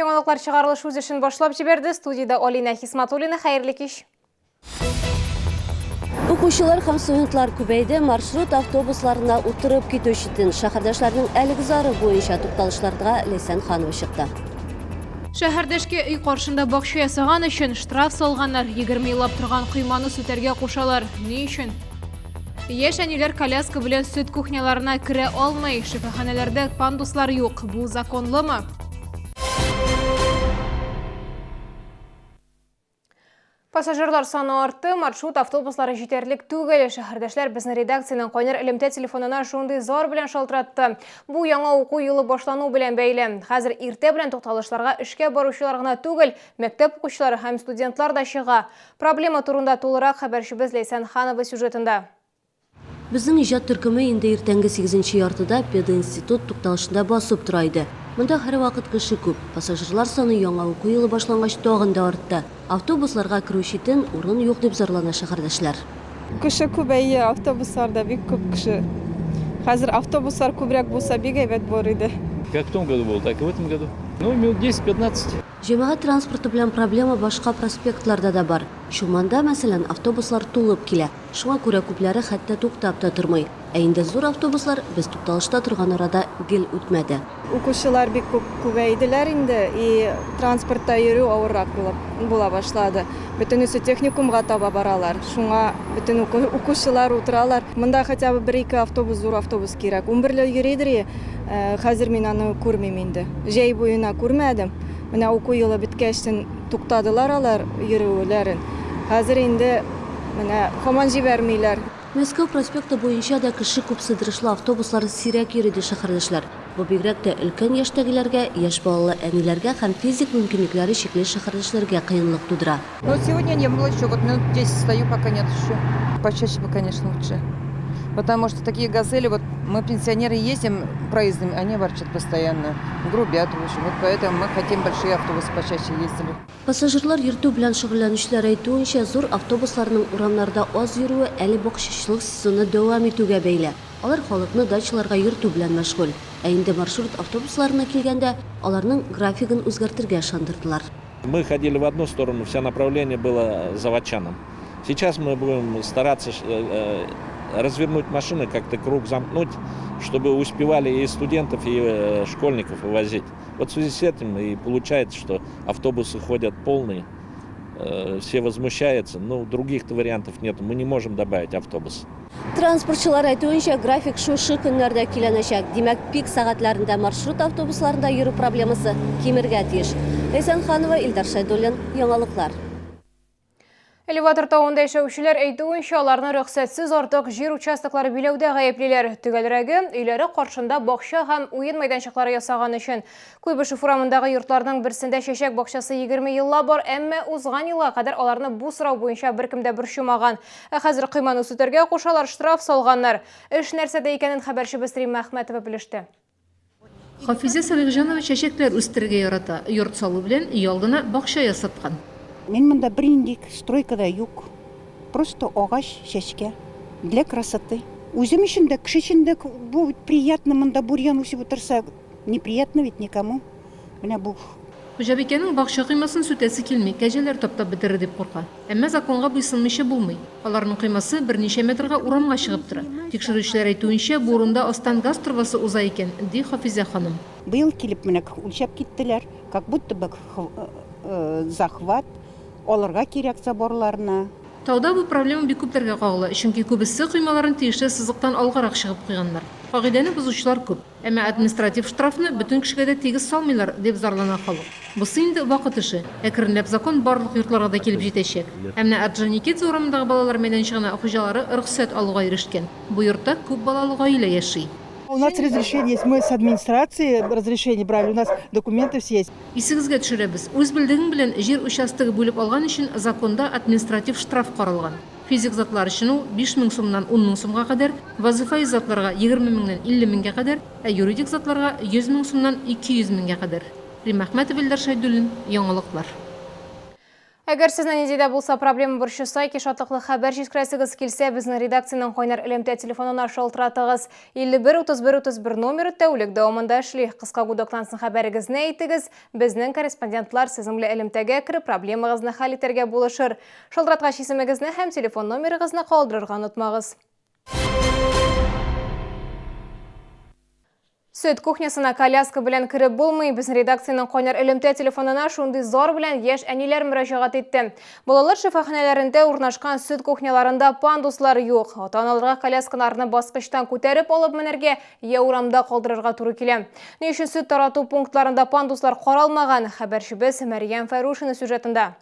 Яңалыклар чыгарылыш үз эшен башлап җибәрде. Студияда Алина Хисматуллина, хәерле кич. Укучылар һәм студентлар күбәйде, маршрут автобусларына утырып китү өчен шәһәрдәшләрнең әлеге зары буенча тукталышларга Ләйсән Ханова чыкты. Шәһәрдәшкә өй каршында бакча ясаган өчен штраф салганнар, 20 еллап торган кыйманы сүтәргә кушалар. Ни өчен? Яшь әниләр коляска белән сөт кухняларына керә алмый, шифаханәләрдә пандуслар юк. Бу законлымы? Пассажирлар саны артты, маршрут автобуслары җитәрлек түгел. Шәһәрдәшләр безнең редакциянең кайнар элемтә телефонына шундый зар белән шалтыратты. Бу яңа уку елы башлану белән бәйле. Хәзер иртә белән тукталышларга эшкә баручылар гына түгел, мәктәп укучылары һәм студентлар да чыга. Проблема турында тулырак хәбәрчебез Ләйсән Ханова сюжетында. Безнең иҗат төркеме инде иртәнге 8 яртыда пединститут тукталышында басып тора иде. Монда һәр вакыт кеше күп. Пассажирлар саны яңа уку елы башлангач тагын да артты. Автобусларга керү өчен урын юк дип зарлана шәһәрдәшләр. Кеше күбәйе, автобусларда бик күп кеше. Хәзер автобуслар күбрәк булса бик әйбәт булыр иде. Как в том году было, так и в этом году. Ну, минут 10-15. Җәмәгать транспорты белән проблема башка проспектларда да бар. Шуманда, мәсәлән, автобуслар тулып килә. Шуңа күрә күпләре хәтта туктап та тормый. Ә инде зур автобуслар без тукталышта торган арада гел үтмәде. Укучылар бик күп күбәйделәр инде, и транспортта йөрү авыррак була башлады. Бөтенесе техникумга таба баралар. Шуңа бөтен укучылар утыралар. Монда хотя бы 1-2 автобус, зур автобус кирәк. 11-ле йөридер. Хәзер мин аны күрмим инде. Җәй буена күрмәдем. Менә уку елы биткәчтен туктадылар алар йөрүләрен. Хәзер инде менә һаман җибәрмиләр. Мәскәү проспекты буенча да кеше күп сыдырышлы автобуслар сирәк йөри ди шәһәрдәшләр. Бу бигрәк тә өлкән яшьтәгеләргә, яшь балалы әниләргә һәм физик мөмкинлекләре чикле шәһәрдәшләргә кыенлык тудыра. Но сегодня не было еще, вот минут 10 стою, пока нет еще. Почаще бы, конечно, лучше. Потому что такие газели, вот мы пенсионеры ездим проездами, они ворчат постоянно, грубят, в общем. Вот поэтому мы хотим большие автобусы почаще ездили. Пассажирлар йөртү белән шөгыльләнүчеләр әйтүенчә, зур автобусларның урамнарда аз йөрүе әле бакчачылык сезоны дәвам итүгә бәйле. Алар халыкны дачаларга йөртү белән мәшгуль. Ә инде маршрут автобусларына килгәндә, аларның графигын үзгәртергә ышандырдылар. Мы ходили в одну сторону, все направление было заводчанам. Сейчас мы будем стараться развернуть машины, как-то круг замкнуть, чтобы успевали и студентов, и школьников увозить. Вот в связи с этим и получается, что автобусы ходят полные, все возмущаются, но других-то вариантов нет, мы не можем добавить автобус. Транспортчылар әйтүенчә, график шушы көннәрдә киләнәчәк. Димәк, пик сәгатьләрендә маршрут автобусларында йөрү проблемасы кимергә тиеш. Ләйсән Ханова, Илдар Шайдуллин, Яңалыклар. Элеватор тауында яшәүчеләр әйтүенчә, аларны рөхсәтсез артык җир участоклары биләүдә гаеплиләр. Төгәлрәге, өйләре каршында бакча һәм уен майданчыклары ясаган өчен. Куйбышев урамындагы йортларның берсендә чәчәк бакчасы 20 елла бар, әмма узган елга кадәр аларны бу сорау буенча беркем дә борчымаган. Хәзер кыйманы сүтәргә кушалар, штраф салганнар. Эш нәрсәдә икәнен хәбәрчебез Римма Әхмәтова белеште. Хафиза Салихҗанова чәчәкләр үстерергә ярата. Йорт салу белән өй алдына бакча ясаткан. Мен монда бриндик, стройкада юк. Просто агач, чәчкә. Для красоты. Үзем өчен дә, кеше өчен дә бу приятно, монда бурьян үсеп утырса, неприятно ведь никому. Менә бу. Хуҗабикәнең бакча кыймасын сүтәсе килми, кәҗәләр таптап бетерер дип курка. Әмма законга буйсынмыйча булмый. Аларның кыймасы берничә метрга урамга чыгып тора. Тикшерүчеләр әйтүенчә, бу урында астан газ трубасы уза икән, ди Хафиза ханым. Быел килеп менә үлчәп киттеләр, как будто бы захват. Аларга кирәк заборларына. Тауда бу проблема бик күпләргә кагыла, чөнки күбесе кыймаларын тиешле сызыктан алгарак чыгып куйганнар. Кагыйдәне бузучылар күп, әмма административ штрафны бөтен кешегә дә тигез салмыйлар, дип зарлана халык. Бусы инде вакыт эше. Әкренләп закон барлык йортларга да килеп җитәчәк. Әмма Орджоникидзе урамындагы балалар мәйданчыгына хуҗалары рөхсәт алуга ирешкән. Бу йортта күп балалы гаилә яши. У нас разрешение есть, мы с администрации разрешение брали, у нас документы все есть. Исегезгә төшерәбез. Үз белдегең белән җир участогы бүлеп алган өчен законда административ штраф каралган. Физик затлар өчен ул 5000 сумнан 10000 сумга кадәр, вазифаи затларга 20 меңнән 50 меңгә кадәр, ә юридик затларга 100 мең сумнан 200 меңгә кадәр. Римма Әхмәтова, Илдар Шайдуллин, Яңалыклар. Әгәр сезнең идея булса проблема борчыса, шатлыклы хәбәр җиткерәсегез килсә, безнең редакциянең кайнар элемтә телефонына шалтыратыгыз. 51-31-31 номеры тәүлек дәвамында эшли. Кыска гудоктан соң хәбәрегезне әйтегез. Безнең корреспондентлар сезнең белән элемтәгә кереп проблемагызны хәл итәргә булышыр. Шалтыраткач исемегезне һәм телефон номерыгызны калдырырга онытмагыз. Сөт кухнясына коляска белән киреп булмый. Безнең редакциянең кайнар элемтә телефонына шундый зор белән яшь әниләр мөрәҗәгать итте. Балалар шифаханәләрендә урнашкан сөт кухняларында пандуслар юк. Ата-аналарга коляскаларны баскычтан күтәреп алып менәргә, я урамда калдырырга туры килә. Ни өчен сөт тарату пунктларында пандуслар каралмаган? Хәбәрчебез Мәрьям Файрушина сюжетында.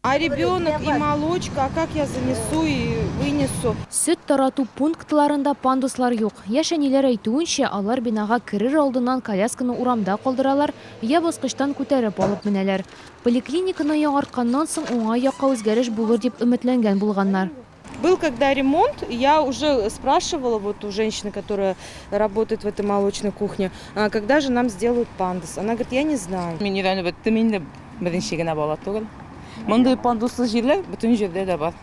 А ребенок и молочка, а как я занесу и вынесу? Сөт тарату пунктларында пандуслар юк. Яшь әниләр әйтүенчә, алар бинага керер алдыннан колясканы урамда калдыралар, я баскычтан күтәреп алып менәләр. Поликлиниканы яңартканнан соң уңай якка үзгәреш булыр дип өметләнгән булганнар. Был когда ремонт, я уже спрашивала вот у женщины, которая работает в этой молочной кухне, когда же нам сделают пандус. Она говорит, я не знаю. Мондай пандуслы җирләр бөтен җирдә дә бар.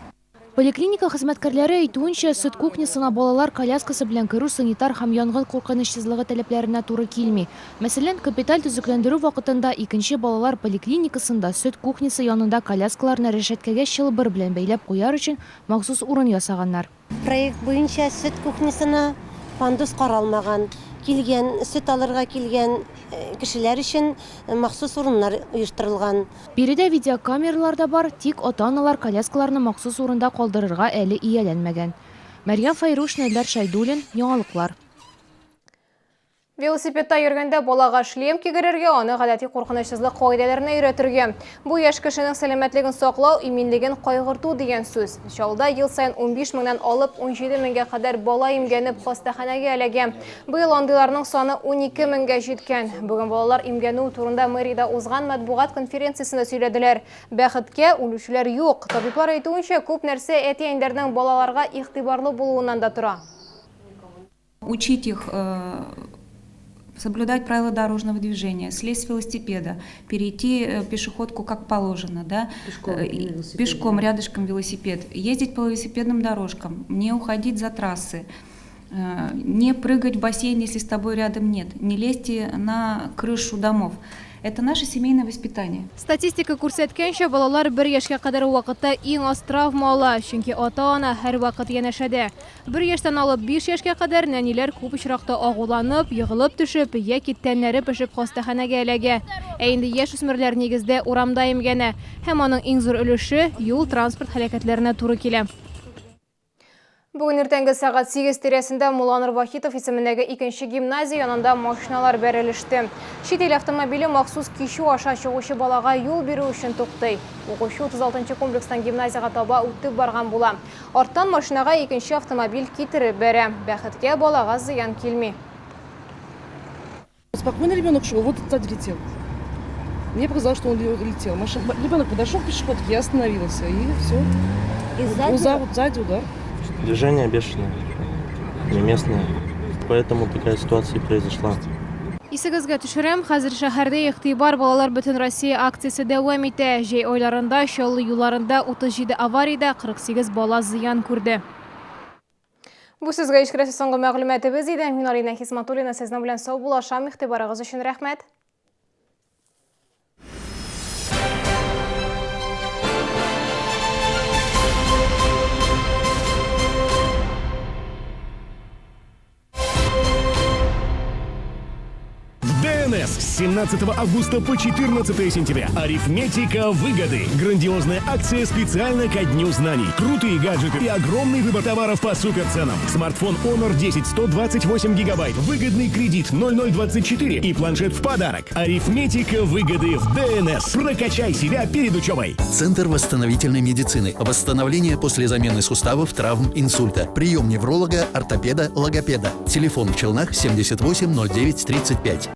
Поликлиника хезмәткәрләре әйтүенчә, сөт кухнясына балалар коляскасы белән керү санитар һәм янгын куркынычсызлыгы таләпләренә туры килми. Мәсәлән, капиталь төзекләндерү вакытында 2нче балалар поликлиникасында сөт кухнясы янында коляскаларны рәшәткәгә чылбыр белән бәйләп куяр өчен махсус урын ясаганнар. Проект буенча сөт кухнясына пандус каралмаган. Килгән сөт алырга килгән кешеләр өчен махсус урыннар оештырылган. Биредә видеокамералар да бар, тик ата-аналар коляскаларны махсус урында калдырырга әле ияләнмәгән. Мәрьям Файрушина, Элдар Шайдуллин, яңалыклар. Велосипедта йөргәндә балага шлем кигерергә, аны гадәти куркынычсызлык кагыйдәләренә өйрәтергә. Бу яшь кешенең сәламәтлеген саклау, иминлеген кайгырту дигән сүз. Чалда ел сайын 15 меңнән алып 17 меңгә кадәр бала имгәнеп хастаханәгә эләгә. Быел андыйларның саны 12 меңгә җиткән. Бүген балалар имгәнү турында мэриядә узган матбугат конференциясендә сөйләделәр. Бәхеткә үлүчеләр юк. Табиблар әйтүенчә, күп нәрсә әти-әниләрнең балаларга игътибарлы булуыннан да тора. Учить их соблюдать правила дорожного движения, слезть с велосипеда, перейти пешеходку как положено, да? Пешком рядышком велосипед, ездить по велосипедным дорожкам, не уходить за трассы, не прыгать в бассейн, если с тобой рядом нет, не лезьте на крышу домов. Это наше семейное воспитание. Статистика күрсәткәнчә, балалар 1 яшькә кадәр вакытта иң аз травма ала, чөнки ата-ана һәр вакыт янәшәдә. 1 яшьтән алып 5 яшькә кадәр нәниләр күп очракта агуланып, егылып төшеп, яки тәннәре пешеп хастаханәгә эләгә. Ә инде яшь-үсмерләр нигездә урамда имгәнә, һәм аның иң зур өлеше юл транспорт һәлакәтләренә туры килә. Бүген иртәнге сәгать 8 тирәсендә Муланыр Вахитов исемендәге 2нче гимназия янында машиналар бәрелеште. Чит ил автомобиле махсус кичү аша чыгучы балага юл бирү өчен туктый. Укучы 36-нчы комплекстан гимназияга таба үтеп барган була. Арттан машинага 2нче автомобиль китереп бәрә. Бәхеткә балага зыян килми. Спокойно ребенок шел, вот сзади летел. Мне показалось, что он летел. Ребенок подошел к пешеходке, я остановился, и все. И сзади удар. Движение бешеное, не местное, поэтому такая ситуация и произошла. Исегезгә төшерәм, хәзер шәһәрдә игътибар балалар бөтен Россия акциясе дәвам итә. Җәй айларында Чаллы юлларында 37 авариядә 48 бала зыян күрде. Бу сезгә ишкерәсе соңгы мәгълүматыбыз иде. Мин Алина Хисматуллина, сезнең белән сау булашам, игътибарыгыз өчен рәхмәт. ДНС с 17 августа по 14 сентября. Арифметика выгоды. Грандиозная акция специально ко Дню знаний. Крутые гаджеты и огромный выбор товаров по суперценам. Смартфон Honor 10 128 гигабайт. Выгодный кредит 0024 и планшет в подарок. Арифметика выгоды в ДНС. Прокачай себя перед учебой. Центр восстановительной медицины. Восстановление после замены суставов, травм, инсульта. Прием невролога, ортопеда, логопеда. Телефон в Челнах 78 09 35.